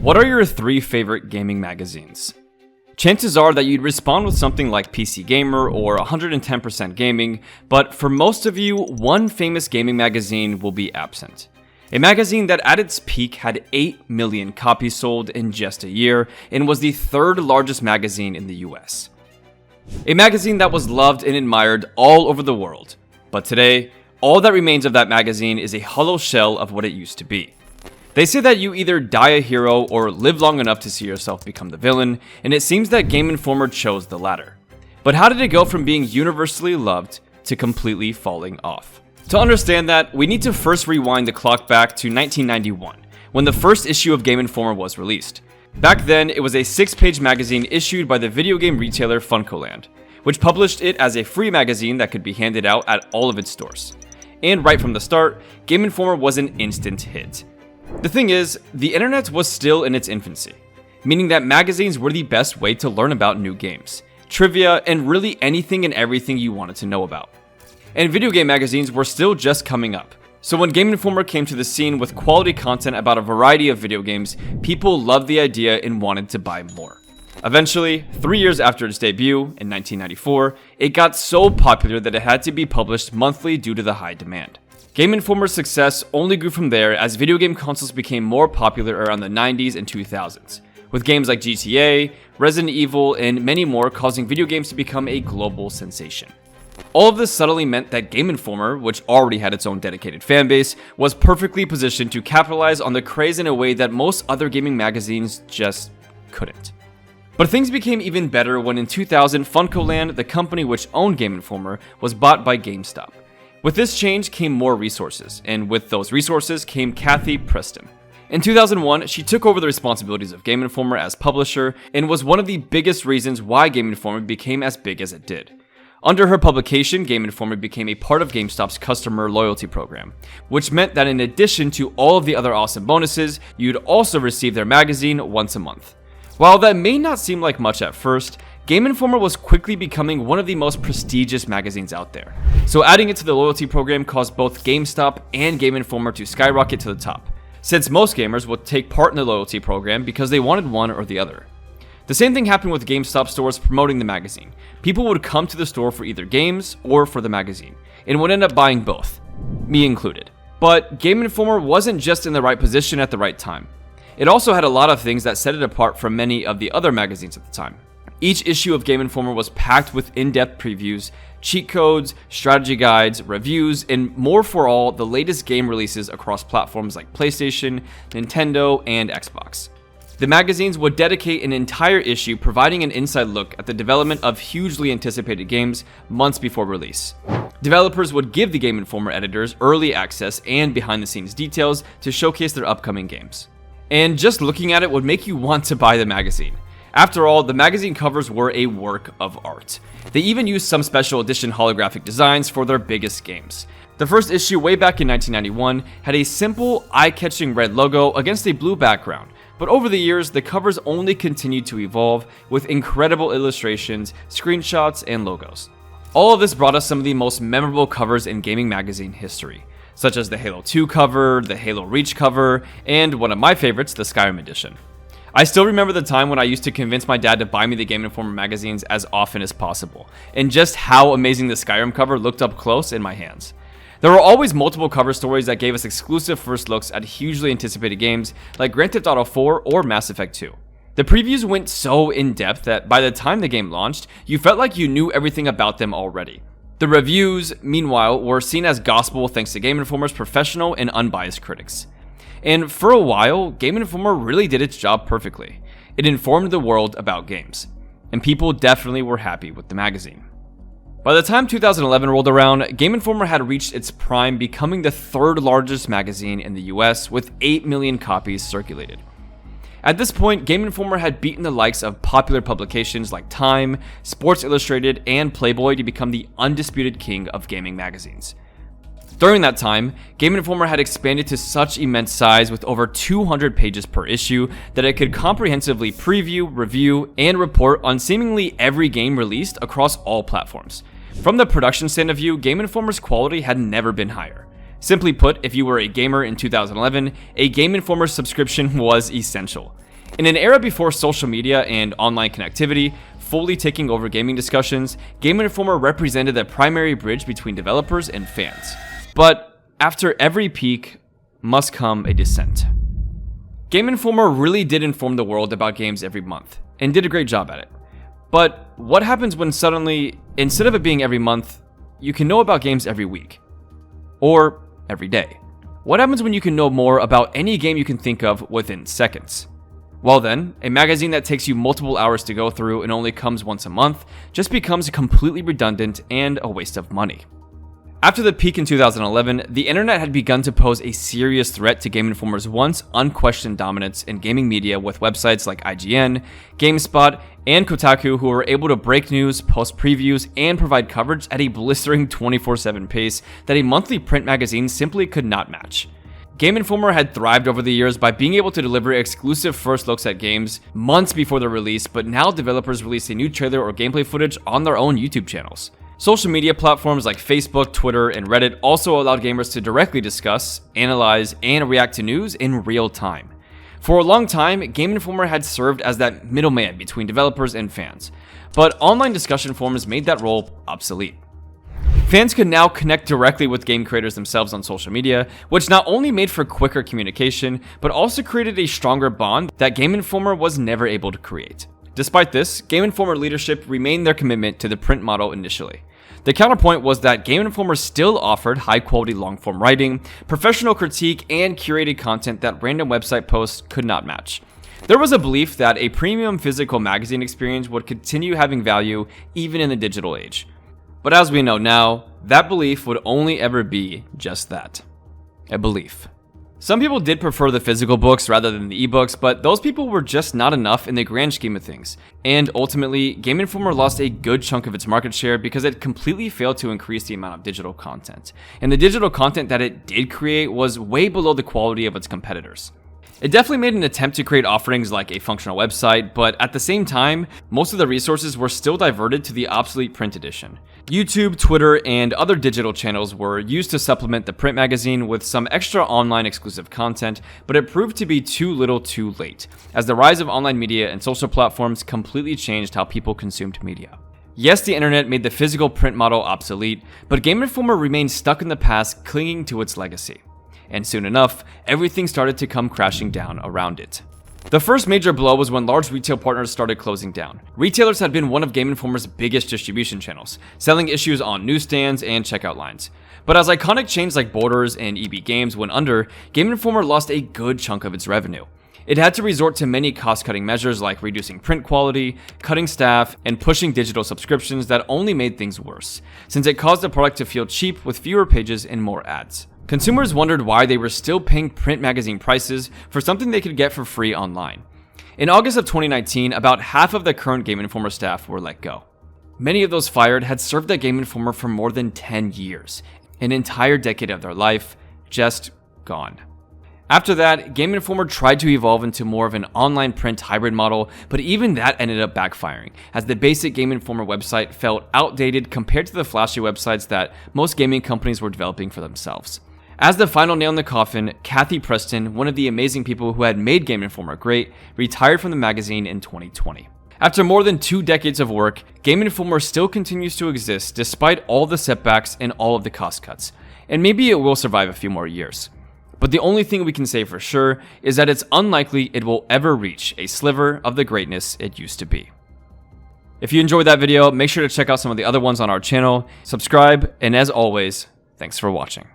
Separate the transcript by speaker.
Speaker 1: What are your 3 favorite gaming magazines? Chances are that you'd respond with something like PC Gamer or 110% Gaming, but for most of you, one famous gaming magazine will be absent. A magazine that at its peak had 8 million copies sold in just a year and was the 3rd largest magazine in the US. A magazine that was loved and admired all over the world. But today, all that remains of that magazine is a hollow shell of what it used to be. They say that you either die a hero or live long enough to see yourself become the villain, and it seems that Gameinformer chose the latter. But how did it go from being universally loved to completely falling off? To understand that, we need to first rewind the clock back to 1991, when the first issue of Gameinformer was released. Back then, it was a 6-page magazine issued by the video game retailer FuncoLand, which published it as a free magazine that could be handed out at all of its stores. And right from the start, Gameinformer was an instant hit. The thing is, the internet was still in its infancy, meaning that magazines were the best way to learn about new games, trivia, and really anything and everything you wanted to know about. And video game magazines were still just coming up, so when Gameinformer came to the scene with quality content about a variety of video games, people loved the idea and wanted to buy more. Eventually, 3 years after its debut, in 1994, it got so popular that it had to be published monthly due to the high demand. Gameinformer's success only grew from there as video game consoles became more popular around the 90s and 2000s, with games like GTA, Resident Evil, and many more causing video games to become a global sensation. All of this subtly meant that Gameinformer, which already had its own dedicated fanbase, was perfectly positioned to capitalize on the craze in a way that most other gaming magazines just couldn't. But things became even better when in 2000, FuncoLand, the company which owned Gameinformer, was bought by GameStop. With this change came more resources, and with those resources came Kathy Preston. In 2001, she took over the responsibilities of Gameinformer as publisher and was one of the biggest reasons why Gameinformer became as big as it did. Under her publication, Gameinformer became a part of GameStop's customer loyalty program, which meant that in addition to all of the other awesome bonuses, you'd also receive their magazine once a month. While that may not seem like much at first, Gameinformer was quickly becoming one of the most prestigious magazines out there. So adding it to the loyalty program caused both GameStop and Gameinformer to skyrocket to the top, since most gamers would take part in the loyalty program because they wanted one or the other. The same thing happened with GameStop stores promoting the magazine. People would come to the store for either games or for the magazine, and would end up buying both, me included. But Gameinformer wasn't just in the right position at the right time. It also had a lot of things that set it apart from many of the other magazines at the time. Each issue of Gameinformer was packed with in-depth previews, cheat codes, strategy guides, reviews, and more for all the latest game releases across platforms like PlayStation, Nintendo, and Xbox. The magazines would dedicate an entire issue providing an inside look at the development of hugely anticipated games months before release. Developers would give the Gameinformer editors early access and behind-the-scenes details to showcase their upcoming games. And just looking at it would make you want to buy the magazine. After all, the magazine covers were a work of art. They even used some special edition holographic designs for their biggest games. The first issue way back in 1991 had a simple, eye-catching red logo against a blue background, but over the years, the covers only continued to evolve with incredible illustrations, screenshots, and logos. All of this brought us some of the most memorable covers in gaming magazine history, such as the Halo 2 cover, the Halo Reach cover, and one of my favorites, the Skyrim edition. I still remember the time when I used to convince my dad to buy me the Gameinformer magazines as often as possible, and just how amazing the Skyrim cover looked up close in my hands. There were always multiple cover stories that gave us exclusive first looks at hugely anticipated games like Grand Theft Auto 4 or Mass Effect 2. The previews went so in-depth that by the time the game launched, you felt like you knew everything about them already. The reviews, meanwhile, were seen as gospel thanks to Gameinformer's professional and unbiased critics. And for a while, Gameinformer really did its job perfectly. It informed the world about games, and people definitely were happy with the magazine. By the time 2011 rolled around, Gameinformer had reached its prime, becoming the 3rd largest magazine in the US with 8 million copies circulated. At this point, Gameinformer had beaten the likes of popular publications like Time, Sports Illustrated, and Playboy to become the undisputed king of gaming magazines. During that time, Gameinformer had expanded to such immense size with over 200 pages per issue that it could comprehensively preview, review, and report on seemingly every game released across all platforms. From the production stand of view, Gameinformer's quality had never been higher. Simply put, if you were a gamer in 2011, a Gameinformer subscription was essential. In an era before social media and online connectivity fully taking over gaming discussions, Gameinformer represented the primary bridge between developers and fans. But after every peak must come a descent. Gameinformer really did inform the world about games every month, and did a great job at it. But what happens when suddenly, instead of it being every month, you can know about games every week? Or every day? What happens when you can know more about any game you can think of within seconds? Well then, a magazine that takes you multiple hours to go through and only comes once a month just becomes completely redundant and a waste of money. After the peak in 2011, the internet had begun to pose a serious threat to Gameinformer's once unquestioned dominance in gaming media, with websites like IGN, GameSpot, and Kotaku who were able to break news, post previews, and provide coverage at a blistering 24/7 pace that a monthly print magazine simply could not match. Gameinformer had thrived over the years by being able to deliver exclusive first looks at games months before their release, but now developers release a new trailer or gameplay footage on their own YouTube channels. Social media platforms like Facebook, Twitter, and Reddit also allowed gamers to directly discuss, analyze, and react to news in real time. For a long time, Gameinformer had served as that middleman between developers and fans, but online discussion forums made that role obsolete. Fans could now connect directly with game creators themselves on social media, which not only made for quicker communication, but also created a stronger bond that Gameinformer was never able to create. Despite this, Gameinformer leadership remained their commitment to the print model initially. The counterpoint was that Gameinformer still offered high-quality long-form writing, professional critique, and curated content that random website posts could not match. There was a belief that a premium physical magazine experience would continue having value even in the digital age. But as we know now, that belief would only ever be just that, a belief. Some people did prefer the physical books rather than the ebooks, but those people were just not enough in the grand scheme of things. And ultimately, Gameinformer lost a good chunk of its market share because it completely failed to increase the amount of digital content. And the digital content that it did create was way below the quality of its competitors. It definitely made an attempt to create offerings like a functional website, but at the same time, most of the resources were still diverted to the obsolete print edition. YouTube, Twitter, and other digital channels were used to supplement the print magazine with some extra online exclusive content, but it proved to be too little too late, as the rise of online media and social platforms completely changed how people consumed media. Yes, the internet made the physical print model obsolete, but Gameinformer remained stuck in the past, clinging to its legacy. And soon enough, everything started to come crashing down around it. The first major blow was when large retail partners started closing down. Retailers had been one of Gameinformer's biggest distribution channels, selling issues on newsstands and checkout lines. But as iconic chains like Borders and EB Games went under, Gameinformer lost a good chunk of its revenue. It had to resort to many cost-cutting measures like reducing print quality, cutting staff, and pushing digital subscriptions that only made things worse, since it caused the product to feel cheap with fewer pages and more ads. Consumers wondered why they were still paying print magazine prices for something they could get for free online. In August of 2019, about half of the current Gameinformer staff were let go. Many of those fired had served at Gameinformer for more than 10 years, an entire decade of their life, just gone. After that, Gameinformer tried to evolve into more of an online print hybrid model, but even that ended up backfiring, as the basic Gameinformer website felt outdated compared to the flashy websites that most gaming companies were developing for themselves. As the final nail in the coffin, Kathy Preston, one of the amazing people who had made Gameinformer great, retired from the magazine in 2020. After more than 2 decades of work, Gameinformer still continues to exist despite all the setbacks and all of the cost cuts, and maybe it will survive a few more years. But the only thing we can say for sure is that it's unlikely it will ever reach a sliver of the greatness it used to be. If you enjoyed that video, make sure to check out some of the other ones on our channel, subscribe, and as always, thanks for watching.